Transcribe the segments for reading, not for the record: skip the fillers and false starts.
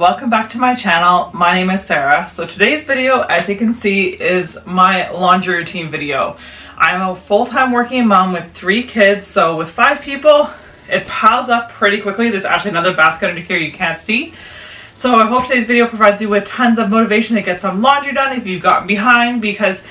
welcome back to my channel. My name is Sarah. So today's video, as you can see, is my laundry routine video. I'm a full-time working mom with 3 kids, so with 5 people, it piles up pretty quickly. There's actually another basket under here you can't see. So I hope today's video provides you with tons of motivation to get some laundry done if you've gotten behind, because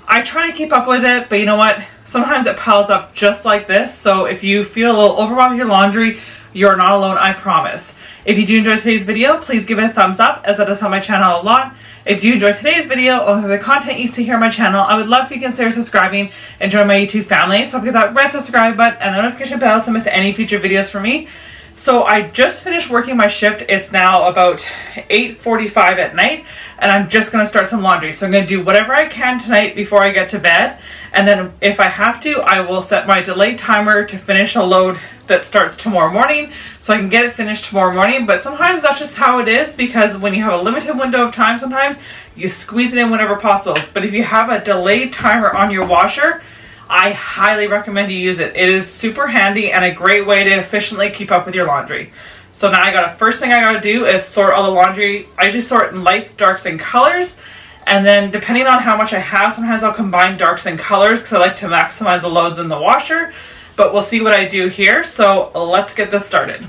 I try to keep up with it, but you know what? Sometimes it piles up just like this. So if you feel a little overwhelmed with your laundry, you're not alone, I promise. If you do enjoy today's video, please give it a thumbs up, as that does help my channel a lot. If you enjoy today's video or the content you see here on my channel, I would love if you consider subscribing and join my YouTube family. So click that red subscribe button and the notification bell so you don't miss any future videos from me. So I just finished working my shift. It's now about 8:45 at night, and I'm just going to start some laundry. So I'm going to do whatever I can tonight before I get to bed, and then if I have to, I will set my delayed timer to finish a load that starts tomorrow morning, so I can get it finished tomorrow morning. But sometimes that's just how it is, because when you have a limited window of time, sometimes you squeeze it in whenever possible. But if you have a delayed timer on your washer, I highly recommend you use it. It is super handy and a great way to efficiently keep up with your laundry. So now first thing I gotta do is sort all the laundry. I just sort in lights, darks, and colors. And then depending on how much I have, sometimes I'll combine darks and colors because I like to maximize the loads in the washer. But we'll see what I do here. So let's get this started.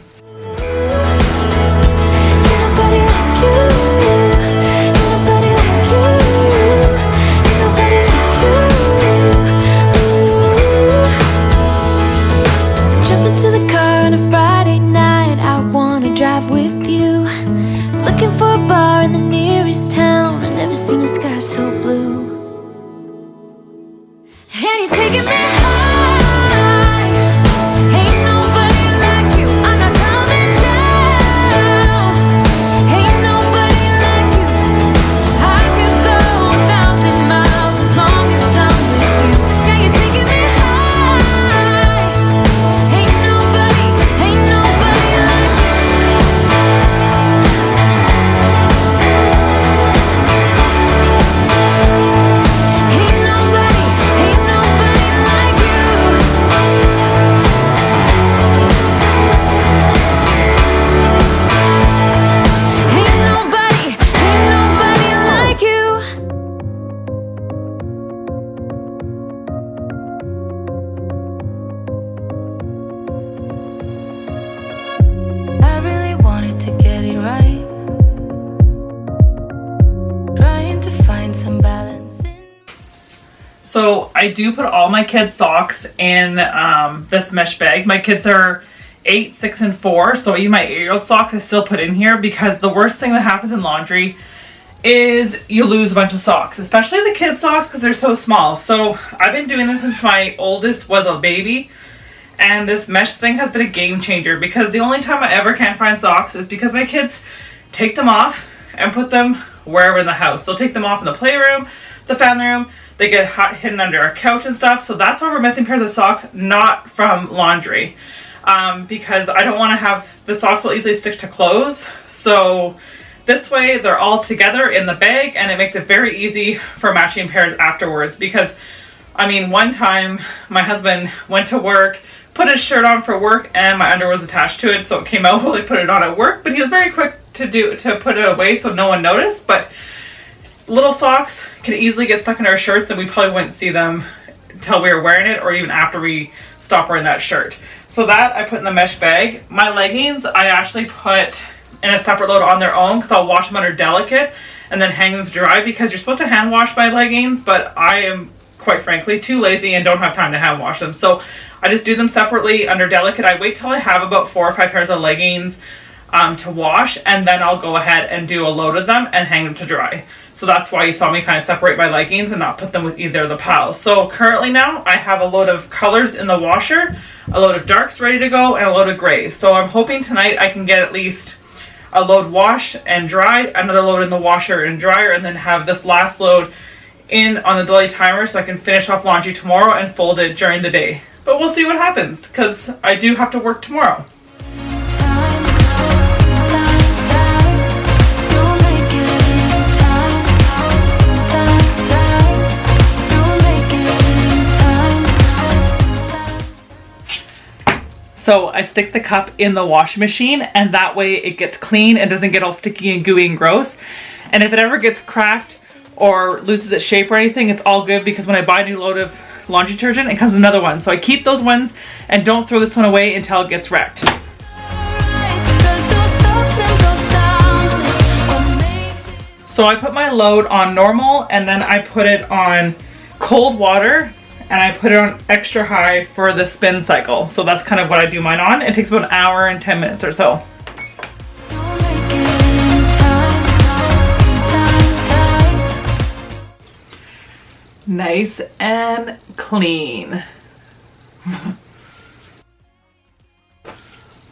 Seen a sky so blue, and you're taking me high. Ain't nobody like you. I'm not coming down. Ain't nobody like you. I could go 1,000 miles as long as I'm with you. Yeah, you're taking me high. Ain't nobody like you. So I do put all my kids' socks in this mesh bag. My kids are 8, 6, and 4, so even my 8-year-old socks I still put in here, because the worst thing that happens in laundry is you lose a bunch of socks, especially the kids' socks because they're so small. So I've been doing this since my oldest was a baby, and this mesh thing has been a game changer, because the only time I ever can find socks is because my kids take them off and put them wherever in the house. They'll take them off in the playroom, the family room. They get hidden under our couch and stuff. So that's why we're missing pairs of socks, not from laundry. Because I don't want to have, the socks will easily stick to clothes. So this way they're all together in the bag, and it makes it very easy for matching pairs afterwards. Because, I mean, one time my husband went to work, put his shirt on for work, and my underwear was attached to it. So it came out while he put it on at work. But he was very quick to put it away so no one noticed. But little socks can easily get stuck in our shirts, and we probably wouldn't see them until we were wearing it, or even after we stop wearing that shirt. So that I put in the mesh bag. My leggings I actually put in a separate load on their own, because I'll wash them under delicate and then hang them to dry, because you're supposed to hand wash my leggings, but I am quite frankly too lazy and don't have time to hand wash them. So I just do them separately under delicate. I wait till I have about 4 or 5 pairs of leggings to wash, and then I'll go ahead and do a load of them and hang them to dry. So that's why you saw me kind of separate my leggings and not put them with either of the piles. So currently now I have a load of colors in the washer, a load of darks ready to go, and a load of grays. So I'm hoping tonight I can get at least a load washed and dried, another load in the washer and dryer, and then have this last load in on the delayed timer so I can finish off laundry tomorrow and fold it during the day. But we'll see what happens, because I do have to work tomorrow. So I stick the cup in the washing machine, and that way it gets clean and doesn't get all sticky and gooey and gross. And if it ever gets cracked or loses its shape or anything, it's all good, because when I buy a new load of laundry detergent, it comes with another one. So I keep those ones and don't throw this one away until it gets wrecked. So I put my load on normal, and then I put it on cold water, and I put it on extra high for the spin cycle. So that's kind of what I do mine on. It takes about an hour and 10 minutes or so. Nice and clean.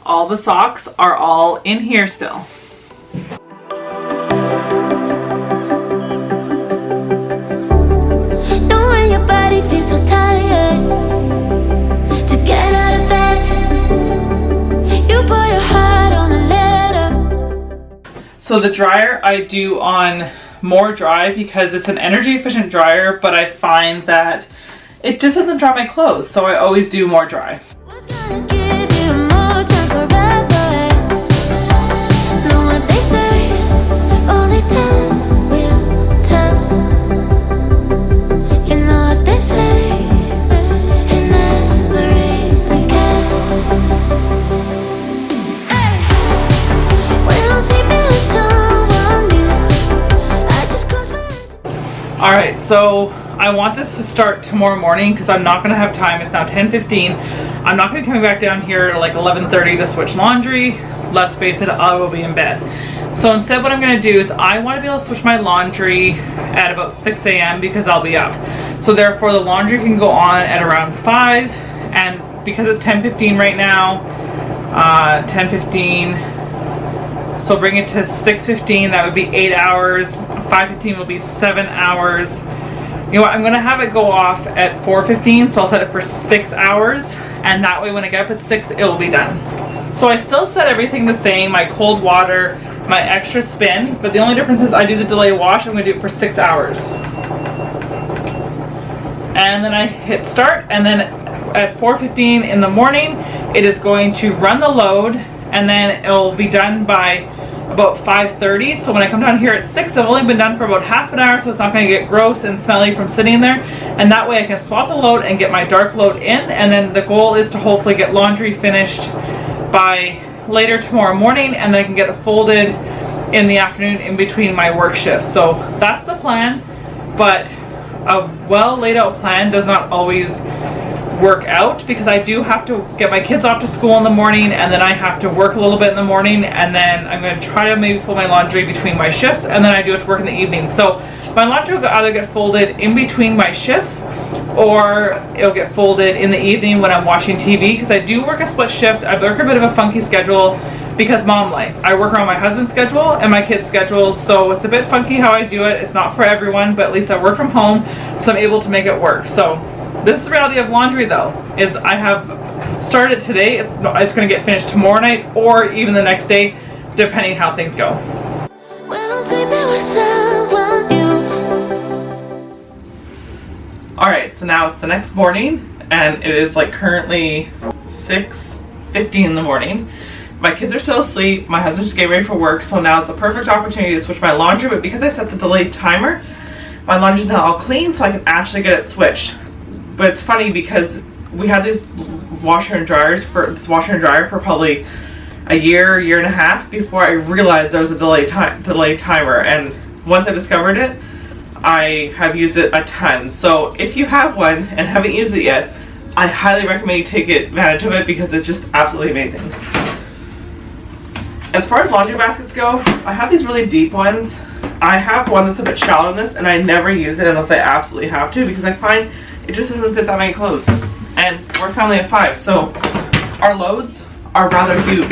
All the socks are all in here still. So the dryer I do on more dry because it's an energy efficient dryer, but I find that it just doesn't dry my clothes, so I always do more dry. Alright, so I want this to start tomorrow morning because I'm not going to have time. It's now 10:15. I'm not going to be coming back down here at like 11:30 to switch laundry. Let's face it, I will be in bed. So instead what I'm going to do is I want to be able to switch my laundry at about 6 a.m. because I'll be up. So therefore the laundry can go on at around 5, and because it's 10:15 right now, 10:15, so bring it to 6:15, that would be 8 hours. 5:15 will be 7 hours. You know what, I'm gonna have it go off at 4:15, so I'll set it for 6 hours, and that way when I get up at 6, it will be done. So I still set everything the same, my cold water, my extra spin, but the only difference is I do the delay wash. I'm gonna do it for 6 hours. And then I hit start, and then at 4:15 in the morning, it is going to run the load, and then it'll be done by about 5:30. So when I come down here at 6, I've only been done for about half an hour, so it's not going to get gross and smelly from sitting there. And that way I can swap the load and get my dark load in, and then the goal is to hopefully get laundry finished by later tomorrow morning, and then I can get it folded in the afternoon in between my work shifts. So that's the plan, but a well laid out plan does not always work out, because I do have to get my kids off to school in the morning, and then I have to work a little bit in the morning, and then I'm going to try to maybe fold my laundry between my shifts, and then I do it to work in the evening. So my laundry will either get folded in between my shifts, or it'll get folded in the evening when I'm watching TV, because I do work a split shift. I work a bit of a funky schedule because mom life. I work around my husband's schedule and my kids' schedules, so it's a bit funky how I do it. It's not for everyone, but at least I work from home, so I'm able to make it work. So this is the reality of laundry, though, is I have started today. It's going to get finished tomorrow night or even the next day, depending how things go. When I'm sleeping with someone new. Alright, so now it's the next morning, and it is like currently 6:50 in the morning. My kids are still asleep. My husband's just getting ready for work, so now is the perfect opportunity to switch my laundry. But because I set the delayed timer, my laundry's now all clean, so I can actually get it switched. But it's funny because we had this washer and dryer for probably a year and a half before I realized there was a delayed timer. And once I discovered it, I have used it a ton. So if you have one and haven't used it yet, I highly recommend you take advantage of it because it's just absolutely amazing. As far as laundry baskets go, I have these really deep ones. I have one that's a bit shallow in this, and I never use it unless I absolutely have to, because I find it just doesn't fit that many clothes. And we're a family of 5, so our loads are rather huge.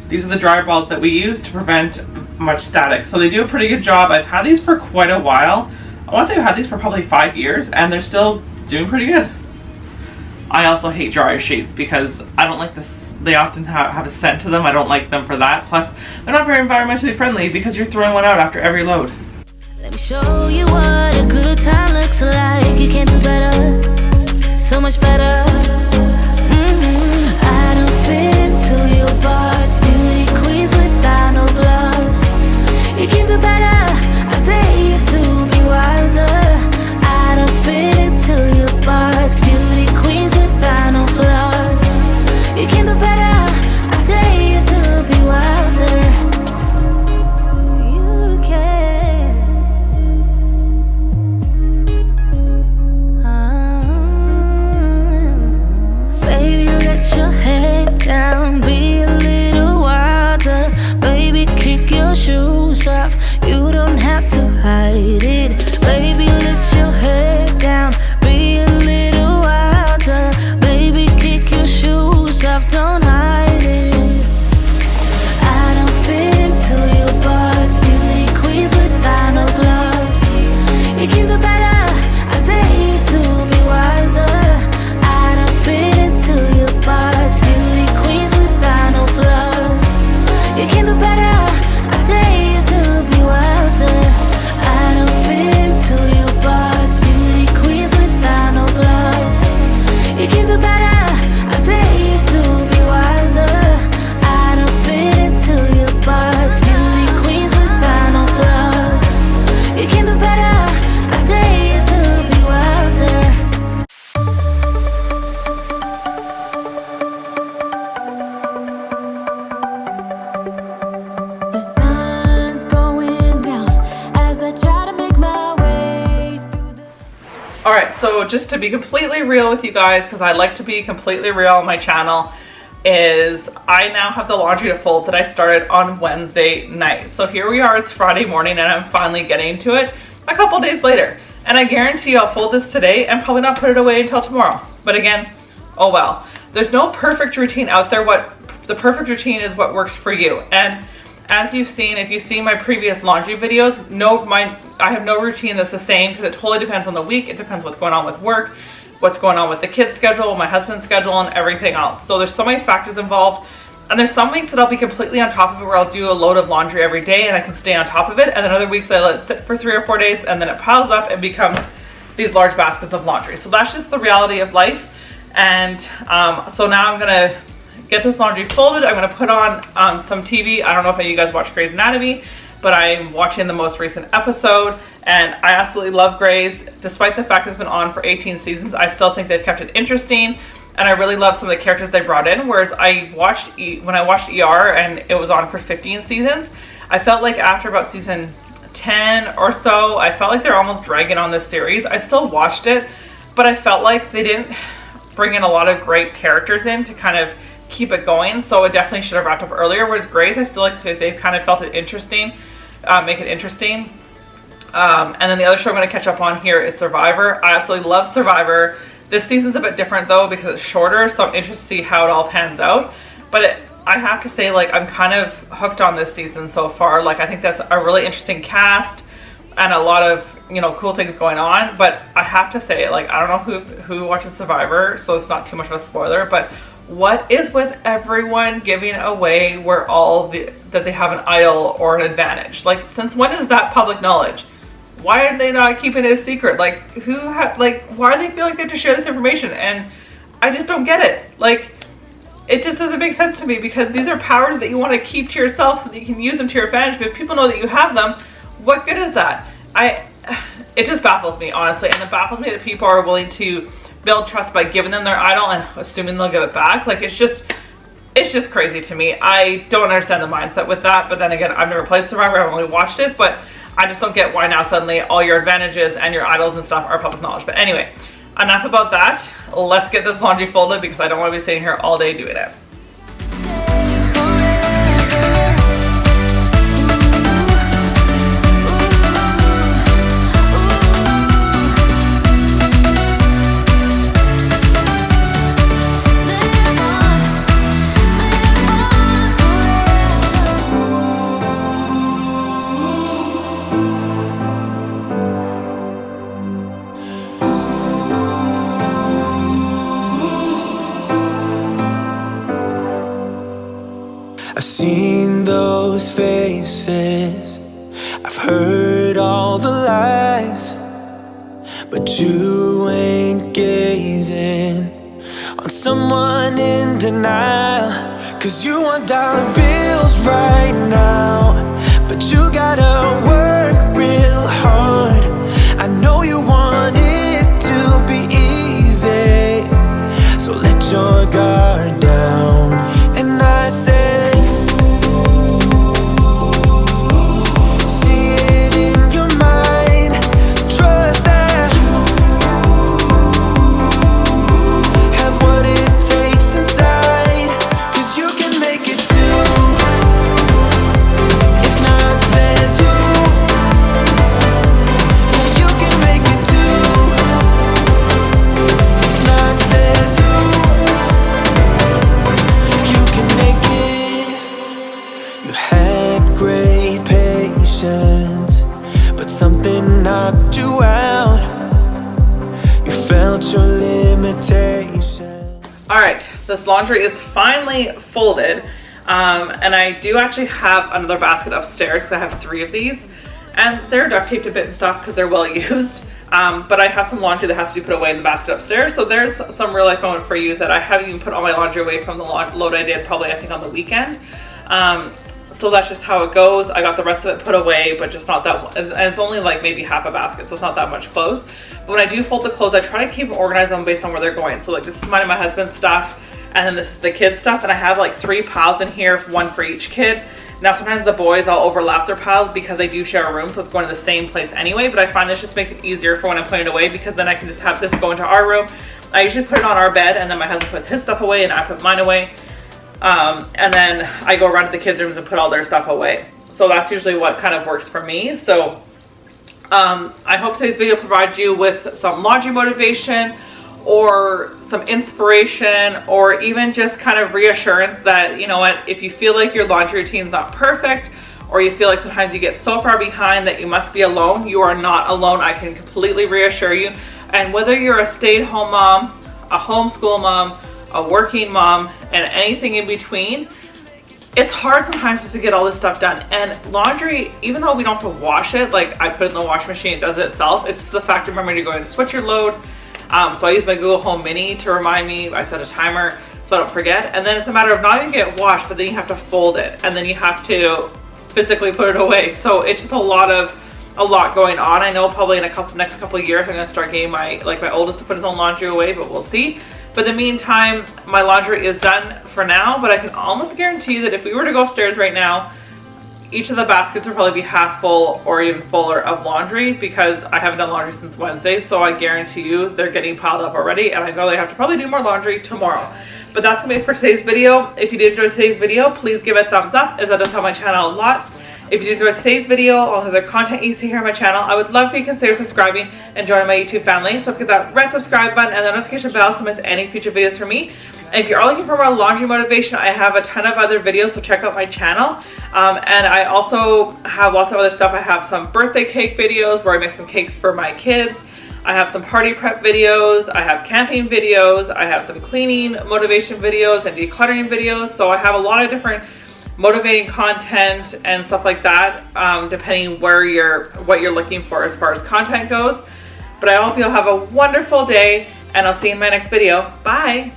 These are the dryer balls that we use to prevent much static. So they do a pretty good job. I've had these for quite a while. I want to say I've had these for probably 5 years, and they're still doing pretty good. I also hate dryer sheets because I don't like this. They often have a scent to them. I don't like them for that. Plus, they're not very environmentally friendly because you're throwing one out after every load. Let me show you what a good time looks like. You can't do better, so much better. I don't fit into your box. Beauty queens without no flaws. You can do better. I dare you to be wilder. I don't fit into your box. Beauty queens without no flaws. You can do better. I dare you to be wilder. You can. Baby, let your head down. Be a little wilder. Baby, kick your shoes off. You don't have to hide it. Baby, let your head down. Be a little wilder. Baby, kick your shoes off. Don't hide it. I don't fit into your box. Beauty queens without no flaws. You can do better. I dare you to be wilder. I don't fit into your box. Beauty queens without no flaws. You can do better. I dare you to be wilder. I don't fit into your box. Beauty queens without no flaws. You can do better. I dare you to be wilder. I don't fit into your box. Beauty queens without no flaws. You can do better. I dare you to be wilder. The sun's going down as I try to make my way through the. All right, so just to be completely real with you guys, because I like to be completely real on my channel, is I now have the laundry to fold that I started on Wednesday night. So here we are, it's Friday morning, and I'm finally getting to it a couple days later. And I guarantee I'll fold this today and probably not put it away until tomorrow. But again, oh well. There's no perfect routine out there. What the perfect routine is what works for you. And as you've seen, if you've seen my previous laundry videos, I have no routine that's the same because it totally depends on the week. It depends what's going on with work, what's going on with the kids' schedule, my husband's schedule, and everything else. So there's so many factors involved. And there's some weeks that I'll be completely on top of it where I'll do a load of laundry every day and I can stay on top of it. And then other weeks I let it sit for 3 or 4 days and then it piles up and becomes these large baskets of laundry. So that's just the reality of life. And so now I'm gonna get this laundry folded. I'm gonna put on some TV. I don't know if you guys watch Grey's Anatomy, but I'm watching the most recent episode and I absolutely love Grey's. Despite the fact it's been on for 18 seasons, I still think they've kept it interesting. And I really love some of the characters they brought in. Whereas when I watched ER and it was on for 15 seasons, I felt like after about season 10 or so, I felt like they're almost dragging on this series. I still watched it, but I felt like they didn't bring in a lot of great characters in to kind of keep it going. So it definitely should have wrapped up earlier. Whereas Grey's, I still like they've kind of felt it interesting, make it interesting. And then the other show I'm going to catch up on here is Survivor. I absolutely love Survivor. This season's a bit different though because it's shorter, so I'm interested to see how it all pans out. But I have to say, like, I'm kind of hooked on this season so far. Like, I think that's a really interesting cast and a lot of, cool things going on. But I have to say, like, I don't know who watches Survivor, so it's not too much of a spoiler, but what is with everyone giving away that they have an idol or an advantage? Like, since when is that public knowledge? Why are they not keeping it a secret? Like, why do they feel like they have to share this information? And I just don't get it. Like, it just doesn't make sense to me because these are powers that you want to keep to yourself so that you can use them to your advantage. But if people know that you have them, what good is that? It just baffles me, honestly. And it baffles me that people are willing to build trust by giving them their idol and assuming they'll give it back. Like, it's just crazy to me. I don't understand the mindset with that. But then again, I've never played Survivor. I've only watched it. But I just don't get why now suddenly all your advantages and your idols and stuff are public knowledge. But anyway, enough about that. Let's get this laundry folded because I don't want to be sitting here all day doing it. I've seen those faces, I've heard heard all the lies, but you ain't gazing on someone in denial. 'Cause you want dollar bills right now, but you gotta work real hard. I know you want it to be easy, so let your guard down. And I say, see it in your mind, trust that have what it takes inside, 'cause you can make it too. If not says who, yeah, you can make it too. If not says who, you can make it. You had great patience, but something knocked you out. You felt your limitation. All right, this laundry is finally folded. And I do actually have another basket upstairs because I have 3 of these. And they're duct taped a bit and stuff because they're well used. But I have some laundry that has to be put away in the basket upstairs. So there's some real life moment for you that I haven't even put all my laundry away from the load I did probably I think on the weekend. So that's just how it goes. I got the rest of it put away, but just not that, and it's only like maybe half a basket, so it's not that much clothes. But when I do fold the clothes, I try to keep them organized on based on where they're going. So like this is mine and my husband's stuff, and then this is the kids' stuff, and I have like 3 piles in here, 1 for each kid. Now sometimes the boys, I'll overlap their piles because they do share a room, so it's going to the same place anyway, but I find this just makes it easier for when I'm putting it away because then I can just have this go into our room. I usually put it on our bed, and then my husband puts his stuff away and I put mine away. And then I go around to the kids' rooms and put all their stuff away. So that's usually what kind of works for me. So I hope today's video provides you with some laundry motivation or some inspiration, or even just kind of reassurance that, you know what, if you feel like your laundry routine is not perfect, or you feel like sometimes you get so far behind that you must be alone, you are not alone. I can completely reassure you. And whether you're a stay-at-home mom, a homeschool mom, a working mom, and anything in between, it's hard sometimes just to get all this stuff done. And laundry, even though we don't have to wash it, like I put it in the washing machine, it does it itself. It's just the fact of remembering to go and switch your load. So I use my Google Home Mini to remind me. I set a timer so I don't forget. And then it's a matter of not even get washed, but then you have to fold it, and then you have to physically put it away. So it's just a lot going on. I know probably in next couple of years I'm gonna start getting my oldest to put his own laundry away, but we'll see. But in the meantime, my laundry is done for now, but I can almost guarantee that if we were to go upstairs right now, each of the baskets will probably be half full or even fuller of laundry because I haven't done laundry since Wednesday. So I guarantee you they're getting piled up already, and I know they have to probably do more laundry tomorrow. But that's gonna be it for today's video. If you did enjoy today's video, please give it a thumbs up, as that does help my channel a lot. If you did enjoy today's video, all the other content you see here on my channel, I would love for you to consider subscribing and joining my YouTube family. So hit that red subscribe button and the notification bell so you don't miss any future videos from me. And if you're looking for more laundry motivation, I have a ton of other videos, so check out my channel. And I also have lots of other stuff. I have some birthday cake videos where I make some cakes for my kids. I have some party prep videos. I have camping videos. I have some cleaning motivation videos and decluttering videos. So I have a lot of different motivating content and stuff like that, depending what you're looking for as far as content goes. But I hope you'll have a wonderful day, and I'll see you in my next video. Bye.